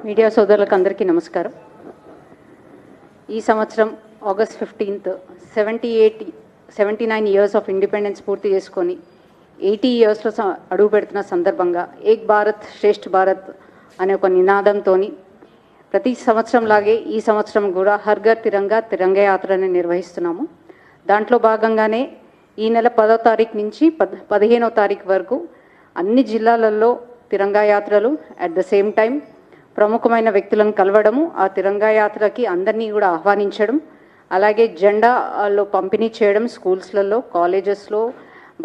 Media సోదరులకు అందరికీ నమస్కారం. ఈ సంవత్సరం August 15th 79 years of independence పూర్తి చేసుకొని 80 ఇయర్స్లో అడుగు పెడుతున్న సందర్భంగా ఏక్ భారత్ శ్రేష్ఠ భారత్ అనే ఒక నినాదంతో ప్రతి సంవత్సరం లాగే ఈ సంవత్సరం కూడా హర్ ఘర్ తిరంగా తిరంగా యాత్రని నిర్వహిస్తున్నాము. దాంట్లో భాగంగానే ఈ నెల 10వ తారీఖు నుంచి 15వ తారీఖు వరకు అన్ని జిల్లాలలో తిరంగా యాత్రలు, అట్ ద సేమ్ టైం ప్రముఖమైన వ్యక్తులను కలవడము, ఆ తిరంగా యాత్రకి అందరినీ కూడా ఆహ్వానించడం, అలాగే జెండాలో పంపిణీ చేయడం స్కూల్స్లలో, కాలేజెస్లో,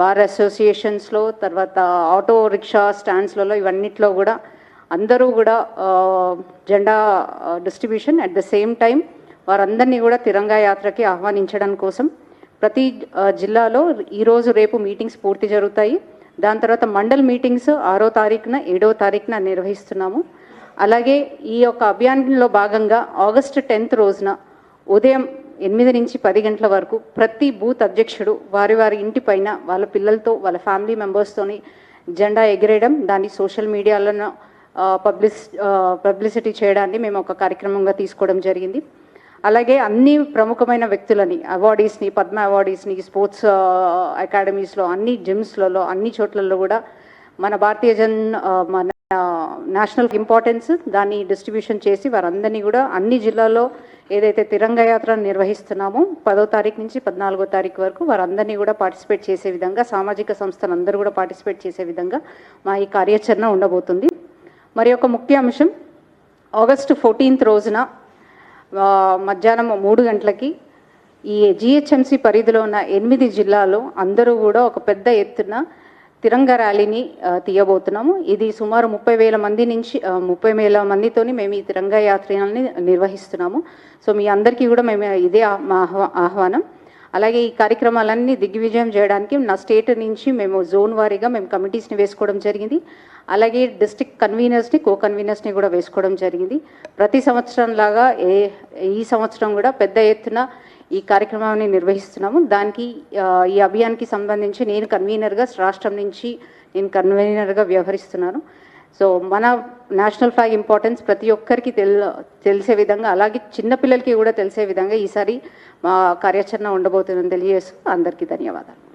బార్ అసోసియేషన్స్లో, తర్వాత ఆటో రిక్షా స్టాండ్స్లలో, ఇవన్నిట్లో కూడా అందరూ కూడా జెండా distribution, at the same time వారందరినీ కూడా తిరంగా యాత్రకి ఆహ్వానించడం కోసం ప్రతి జిల్లాలో ఈరోజు రేపు మీటింగ్స్ పూర్తి జరుగుతాయి. దాని తర్వాత మండల్ మీటింగ్స్ 6వ తారీఖున 7వ తారీఖున నిర్వహిస్తున్నాము. అలాగే ఈ యొక్క అభియాన్లో భాగంగా ఆగస్టు 10th రోజున ఉదయం 8 నుంచి 10 గంటల వరకు ప్రతి బూత్ అధ్యక్షుడు వారి వారి ఇంటి పైన వాళ్ళ పిల్లలతో, వాళ్ళ ఫ్యామిలీ మెంబర్స్తోని జెండా ఎగిరేయడం, దాన్ని సోషల్ మీడియాలో పబ్లిసిటీ చేయడాన్ని మేము ఒక కార్యక్రమంగా తీసుకోవడం జరిగింది. అలాగే అన్ని ప్రముఖమైన వ్యక్తులని, అవార్డీస్ని, పద్మ అవార్డీస్ని, స్పోర్ట్స్ అకాడమీస్లో, అన్ని జిమ్స్లలో, అన్ని చోట్లలో కూడా మన మన నేషనల్ ఇంపార్టెన్స్ దాన్ని డిస్ట్రిబ్యూషన్ చేసి వారందరినీ కూడా అన్ని జిల్లాల్లో ఏదైతే తిరంగా యాత్ర నిర్వహిస్తున్నామో 10వ తారీఖు నుంచి 14వ తారీఖు వరకు వారందరినీ కూడా పార్టిసిపేట్ చేసే విధంగా, సామాజిక సంస్థలు అందరూ కూడా పార్టిసిపేట్ చేసే విధంగా మా ఈ కార్యాచరణ ఉండబోతుంది. మరి ఒక ముఖ్య అంశం, ఆగస్టు 14th రోజున మధ్యాహ్నం 3 గంటలకి ఈ జిహెచ్ఎంసి పరిధిలో ఉన్న 8 జిల్లాల్లో అందరూ కూడా ఒక పెద్ద ఎత్తున తిరంగా ర్యాలీని తీయబోతున్నాము. ఇది సుమారు 30,000 మందితోని మేము ఈ తిరంగా యాత్రని నిర్వహిస్తున్నాము. సో మీ అందరికీ కూడా మేము ఇదే మా ఆహ్వానం. అలాగే ఈ కార్యక్రమాలన్నీ దిగ్విజయం చేయడానికి నా స్టేట్ నుంచి మేము జోన్ వారీగా మేము కమిటీస్ని వేసుకోవడం జరిగింది. అలాగే డిస్ట్రిక్ట్ కన్వీనర్స్ని, కో కన్వీనర్స్ని కూడా వేసుకోవడం జరిగింది. ప్రతి సంవత్సరం లాగా ఈ సంవత్సరం కూడా పెద్ద ఎత్తున ఈ కార్యక్రమాన్ని నిర్వహిస్తున్నాము. దానికి ఈ అభియాన్కి సంబంధించి నేను కన్వీనర్గా, రాష్ట్రం నుంచి నేను కన్వీనర్గా వ్యవహరిస్తున్నాను. సో మన నేషనల్ ఫ్లాగ్ ఇంపార్టెన్స్ ప్రతి ఒక్కరికి తెలిసే విధంగా, అలాగే చిన్నపిల్లలకి కూడా తెలిసే విధంగా ఈసారి మా కార్యాచరణ ఉండబోతుందని తెలియజేస్తూ అందరికీ ధన్యవాదాలు.